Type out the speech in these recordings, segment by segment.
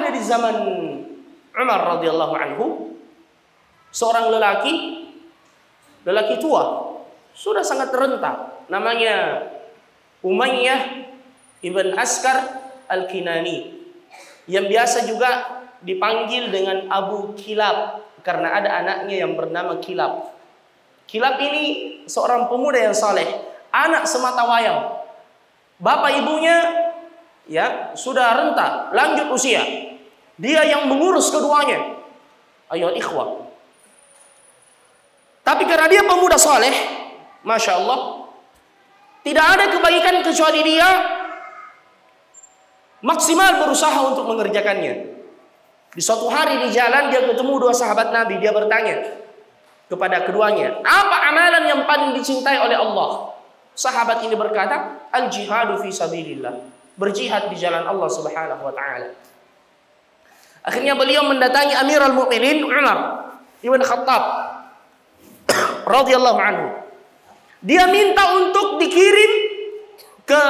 ada di zaman Umar radhiyallahu anhu seorang lelaki tua, sudah sangat renta, namanya Umayyah ibn Askar al-Kinani, yang biasa juga dipanggil dengan Abu Kilab karena ada anaknya yang bernama Kilab. Kilab ini seorang pemuda yang saleh, anak semata wayang. Bapak ibunya ya sudah renta, lanjut usia. Dia yang mengurus keduanya. Ayo ikhwah. Tapi karena dia pemuda saleh, masya Allah, tidak ada kebaikan kecuali dia maksimal berusaha untuk mengerjakannya. Di suatu hari di jalan dia ketemu dua sahabat Nabi. Dia bertanya kepada keduanya, apa amalan yang paling dicintai oleh Allah? Sahabat ini berkata, al-jihadu fi sabilillah, berjihad di jalan Allah Subhanahu wa taala. Akhirnya beliau mendatangi Amirul Mukminin Umar ibn Khattab radhiyallahu anhu. Dia minta untuk dikirim ke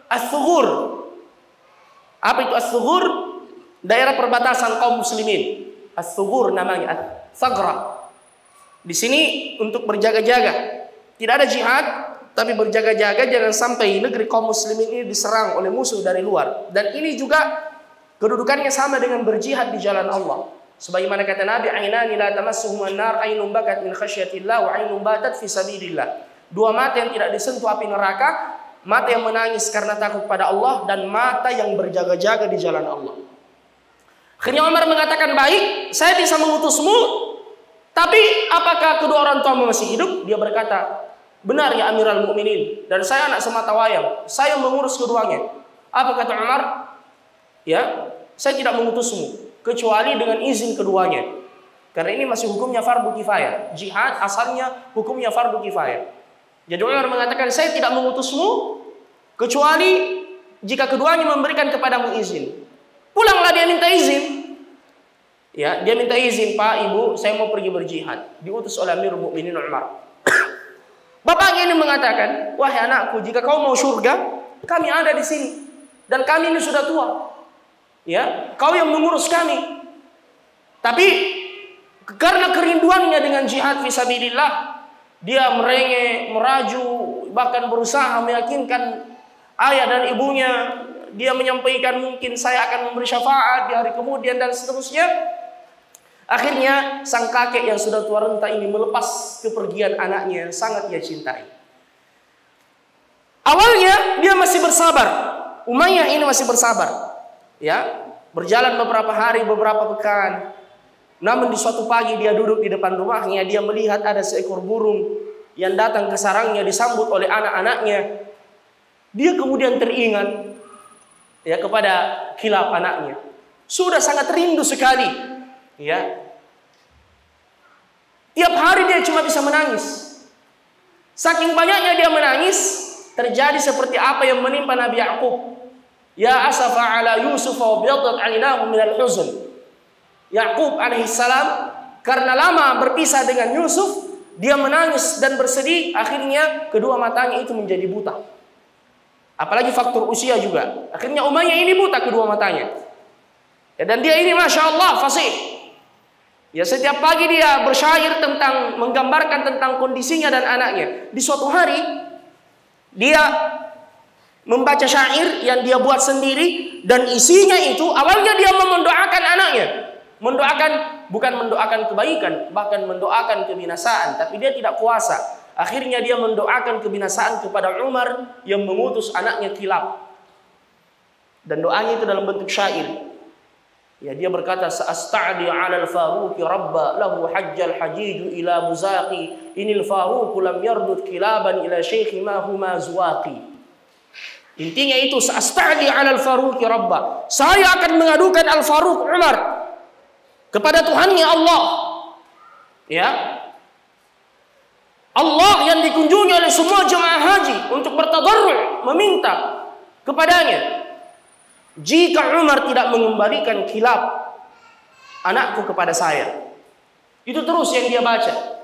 As-Sughur. Apa itu As-Sughur? Daerah perbatasan kaum muslimin. As-Sughur namanya, As-Sagra. Di sini untuk berjaga-jaga. Tidak ada jihad, tapi berjaga-jaga jangan sampai negeri kaum muslimin ini diserang oleh musuh dari luar. Dan ini juga kedudukannya sama dengan berjihad di jalan Allah. Sebagaimana kata Nabi, ainani la tamassuhum an-nar, ainun bakat min khasyatillah wa ainun batat fi sabilillah. Dua mata yang tidak disentuh api neraka, mata yang menangis karena takut pada Allah, dan mata yang berjaga-jaga di jalan Allah. Akhirnya Umar mengatakan, baik, saya bisa mengutusmu, tapi apakah kedua orang tuamu masih hidup? Dia berkata, benar ya Amirul Mukminin, dan saya anak semata wayang, saya mengurus keduanya. Apa kata Umar? Ya, saya tidak mengutusmu kecuali dengan izin keduanya. Karena ini masih hukumnya fardu kifayah. Jihad asalnya hukumnya fardu kifayah. Jadi Umar mengatakan, saya tidak mengutusmu kecuali jika keduanya memberikan kepadamu izin. Pulanglah dia minta izin. Ya, dia minta izin, Pak, Ibu, saya mau pergi berjihad. Diutus oleh Amirul Mukminin Umar. Bapaknya ini mengatakan, wahai anakku, jika kau mau surga, kami ada di sini, dan kami ini sudah tua. Ya, kau yang mengurus kami. Tapi karena kerinduannya dengan jihad fisabilillah, dia merengek, meraju, bahkan berusaha meyakinkan ayah dan ibunya. Dia menyampaikan mungkin saya akan memberi syafaat di hari kemudian dan seterusnya. Akhirnya sang kakek yang sudah tua renta ini melepas kepergian anaknya yang sangat ia cintai. Awalnya dia masih bersabar. Umayyah ini masih bersabar. Ya, berjalan beberapa hari, beberapa pekan. Namun di suatu pagi dia duduk di depan rumahnya, dia melihat ada seekor burung yang datang ke sarangnya disambut oleh anak-anaknya. Dia kemudian teringat ya kepada Kilab anaknya. Sudah sangat rindu sekali. Ya. Tiap hari dia cuma bisa menangis. Saking banyaknya dia menangis, terjadi seperti apa yang menimpa Nabi Ya'qub. Ya asafa ala Yusuf wa biyaddat 'ainahu min al-huzn. Ya'qub alaihissalam karena lama berpisah dengan Yusuf, dia menangis dan bersedih, akhirnya kedua matanya itu menjadi buta. Apalagi faktor usia juga. Akhirnya Umayyah ini buta kedua matanya. Ya, dan dia ini Masya Allah fasih. Ya, setiap pagi dia bersyair tentang, menggambarkan tentang kondisinya dan anaknya. Di suatu hari dia membaca syair yang dia buat sendiri, dan isinya itu awalnya dia mendoakan anaknya. Bukan mendoakan kebaikan, bahkan mendoakan kebinasaan, tapi dia tidak kuasa. Akhirnya dia mendoakan kebinasaan kepada Umar yang mengutus anaknya Kilab. Dan doanya itu dalam bentuk syair. Ya, dia berkata, sa'asta'di 'ala al-Faruq rabba lahu hajjal hajiju ila muzaqi inil Faruq lam yardud kilaban ila syekhi ma huma zuwaqi. Intinya itu, sa'asta'di 'ala al-Faruq rabba. Saya akan mengadukan Al-Faruq Umar kepada Tuhannya Allah. Ya. Allah yang dikunjungi oleh semua jemaah haji untuk bertadarru', meminta kepadanya. Jika Umar tidak mengembalikan Kilab anakku kepada saya. Itu terus yang dia baca.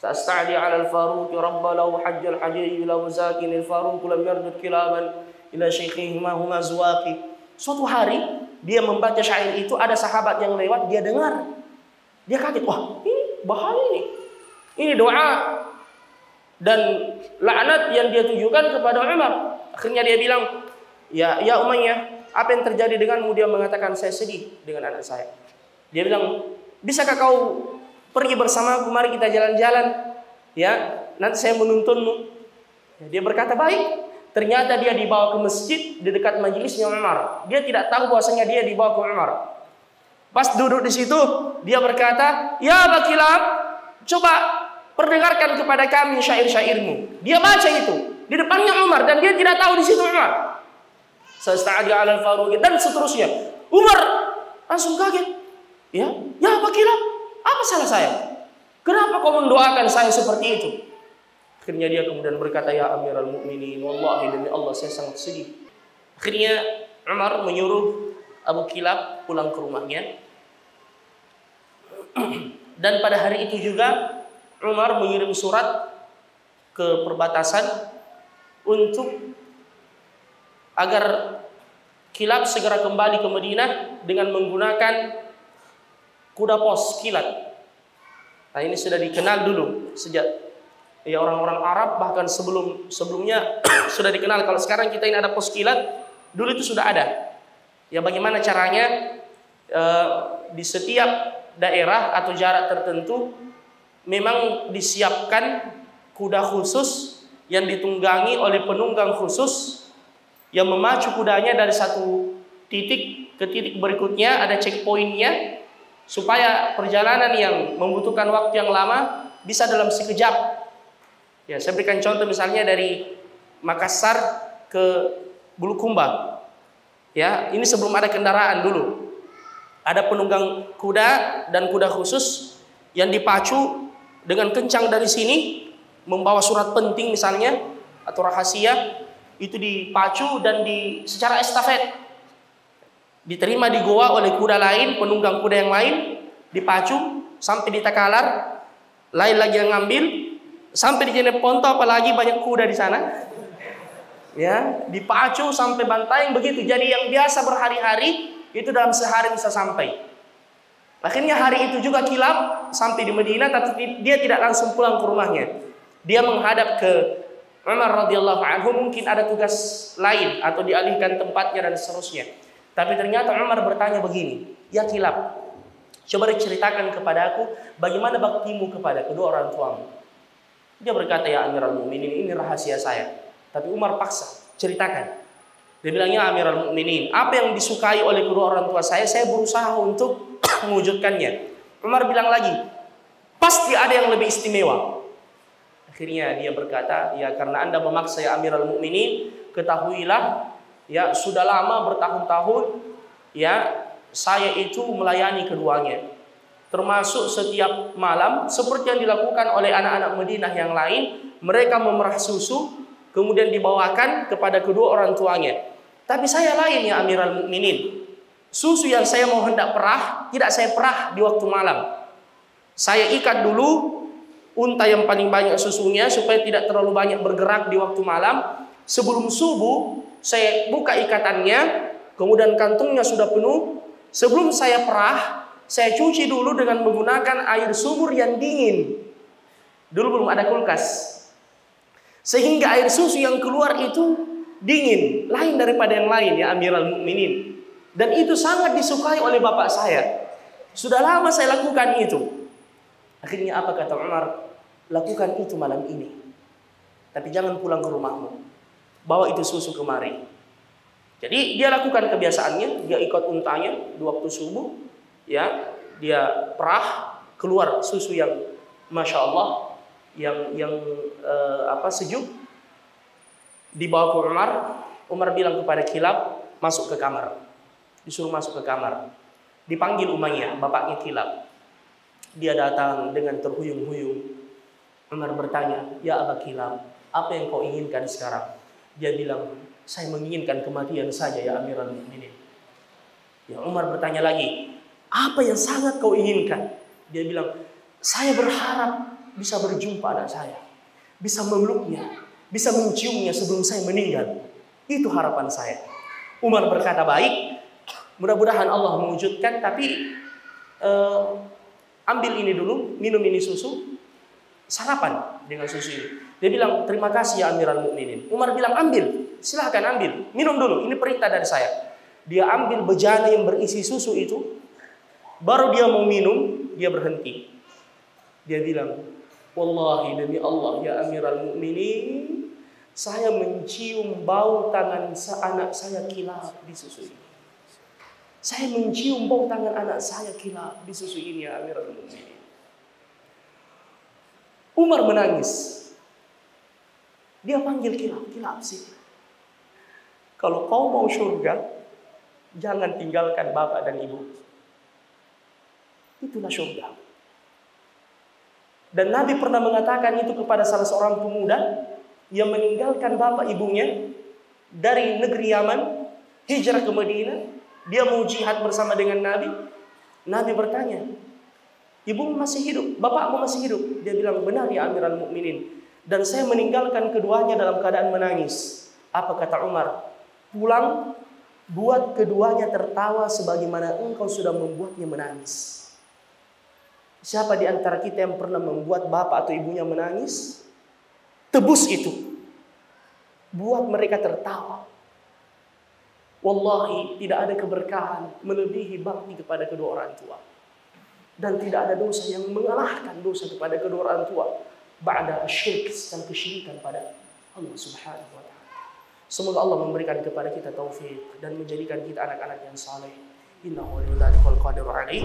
Sa'asta'di 'ala al-Faruq rabba lahu hajjal hajij ila muzakin al-Faruq lam yardud kilaban ila syaikhihi ma huma zuwaqi. Suatu hari dia membaca syair itu, ada sahabat yang lewat, dia dengar. Dia kaget, wah ini bahaya ini. Ini doa dan laknat yang dia tujukan kepada Umar. Akhirnya dia bilang, ya Umayyah, apa yang terjadi denganmu? Dia mengatakan, saya sedih dengan anak saya. Dia bilang, bisakah kau pergi bersamaku? Mari kita jalan-jalan. Ya, nanti saya menuntunmu. Dia berkata, baik. Ternyata dia dibawa ke masjid di dekat majelisnya Umar. Dia tidak tahu bahwasanya dia dibawa ke Umar. Pas duduk di situ, dia berkata, ya Aba Kilab, coba perdengarkan kepada kami syair-syairmu. Dia baca itu di depannya Umar dan dia tidak tahu di situ Umar. Sasta'adi 'alal Faruq dan seterusnya. Umar langsung kaget. Ya Aba Kilab, apa salah saya? Kenapa kau mendoakan saya seperti itu? Akhirnya dia kemudian berkata, ya Amirul Mukminin, wallahi demi Allah saya sangat sedih. Akhirnya Umar menyuruh Abu Kilab pulang ke rumahnya. Dan pada hari itu juga Umar mengirim surat ke perbatasan untuk agar Kilab segera kembali ke Madinah dengan menggunakan kuda pos kilat. Nah, ini sudah dikenal dulu sejak ya orang-orang Arab, bahkan sebelumnya sudah dikenal. Kalau sekarang kita ini ada pos kilat, dulu itu sudah ada. Ya bagaimana caranya di setiap daerah atau jarak tertentu memang disiapkan kuda khusus yang ditunggangi oleh penunggang khusus yang memacu kudanya dari satu titik ke titik berikutnya, ada checkpointnya supaya perjalanan yang membutuhkan waktu yang lama bisa dalam sekejap. Ya, saya berikan contoh misalnya dari Makassar ke Bulukumba. Ya, ini sebelum ada kendaraan dulu. Ada penunggang kuda dan kuda khusus yang dipacu dengan kencang dari sini, membawa surat penting misalnya atau rahasia, itu dipacu dan secara estafet diterima di goa oleh kuda lain, penunggang kuda yang lain, dipacu sampai di Takalar, lain lagi yang ngambil, sampai di Jeneponto, apalagi banyak kuda di sana. Ya, dipacu sampai Bantaeng begitu. Jadi yang biasa berhari-hari itu dalam sehari bisa sampai. Akhirnya hari itu juga Kilab sampai di Madinah, tapi dia tidak langsung pulang ke rumahnya. Dia menghadap ke Umar radhiyallahu anhu, mungkin ada tugas lain atau dialihkan tempatnya dan seterusnya. Tapi ternyata Umar bertanya begini, ya Kilab, coba diceritakan kepada aku bagaimana baktimu kepada kedua orang tuamu. Dia berkata, ya Amirul Mukminin, ini rahasia saya. Tapi Umar paksa, ceritakan. Dia bilang, ya Amirul Mukminin, apa yang disukai oleh kedua orang tua saya berusaha untuk mewujudkannya. Umar bilang lagi, pasti ada yang lebih istimewa. Akhirnya dia berkata, ya karena Anda memaksa ya Amirul Mukminin, ketahuilah, ya sudah lama bertahun-tahun, ya saya itu melayani keduanya. Termasuk setiap malam, seperti yang dilakukan oleh anak-anak Madinah yang lain, mereka memerah susu, kemudian dibawakan kepada kedua orang tuanya. Tapi saya lain ya Amirul Mukminin. Susu yang saya mau hendak perah, tidak saya perah di waktu malam. Saya ikat dulu unta yang paling banyak susunya supaya tidak terlalu banyak bergerak di waktu malam. Sebelum subuh, saya buka ikatannya, kemudian kantungnya sudah penuh. Sebelum saya perah, saya cuci dulu dengan menggunakan air sumur yang dingin. Dulu belum ada kulkas. Sehingga air susu yang keluar itu dingin, lain daripada yang lain ya Amirul Mukminin. Dan itu sangat disukai oleh bapak saya. Sudah lama saya lakukan itu. Akhirnya apa kata Umar? Lakukan itu malam ini. Tapi jangan pulang ke rumahmu. Bawa itu susu kemari. Jadi dia lakukan kebiasaannya, dia ikut untanya di waktu subuh, ya, dia perah, keluar susu yang masya Allah, yang sejuk. Dibawa ke Umar. Umar bilang kepada Kilab, masuk ke kamar. Disuruh masuk ke kamar. Dipanggil Umayyah, bapaknya Kilab. Dia datang dengan terhuyung-huyung. Umar bertanya, ya Aba Kilab, apa yang kau inginkan sekarang? Dia bilang, saya menginginkan kematian saja ya Amirul Mukminin. Ya Umar bertanya lagi, apa yang sangat kau inginkan? Dia bilang, saya berharap bisa berjumpa anak saya, bisa memeluknya, bisa menciumnya sebelum saya meninggal. Itu harapan saya. Umar berkata, baik, Mudah-mudahan Allah mewujudkan, tapi ambil ini dulu, minum ini susu, sarapan dengan susu ini. Dia bilang, terima kasih ya Amirul Mukminin. Umar bilang, ambil, silahkan ambil, minum dulu, ini perintah dari saya. Dia ambil bejana yang berisi susu itu, baru dia mau minum, dia berhenti. Dia bilang, wallahi demi Allah ya Amirul Mukminin, saya mencium bau tangan anak saya kilap di susu ini. Saya mencium bau tangan anak saya kilap di susu ini ya Amirul Mukminin. Umar menangis. Dia panggil kilap sini. Kalau kau mau surga, jangan tinggalkan bapak dan ibu. Itulah surga. Dan Nabi pernah mengatakan itu kepada salah seorang pemuda yang meninggalkan bapak ibunya dari negeri Yaman, hijrah ke Madinah. Dia mau jihad bersama dengan Nabi. Nabi bertanya, ibumu masih hidup? Bapakmu masih hidup? Dia bilang, benar ya Amirul Mukminin. Dan saya meninggalkan keduanya dalam keadaan menangis. Apa kata Umar? Pulang, buat keduanya tertawa sebagaimana engkau sudah membuatnya menangis. Siapa di antara kita yang pernah membuat bapak atau ibunya menangis? Tebus itu. Buat mereka tertawa. Wallahi tidak ada keberkahan melebihi bakti kepada kedua orang tua. Dan tidak ada dosa yang mengalahkan dosa kepada kedua orang tua. Ba'da asyirk, setelah kesyirikan pada Allah subhanahu wa ta'ala. Semoga Allah memberikan kepada kita taufik dan menjadikan kita anak-anak yang saleh. Innahu waliyyu dzalika wal qadiru alaih.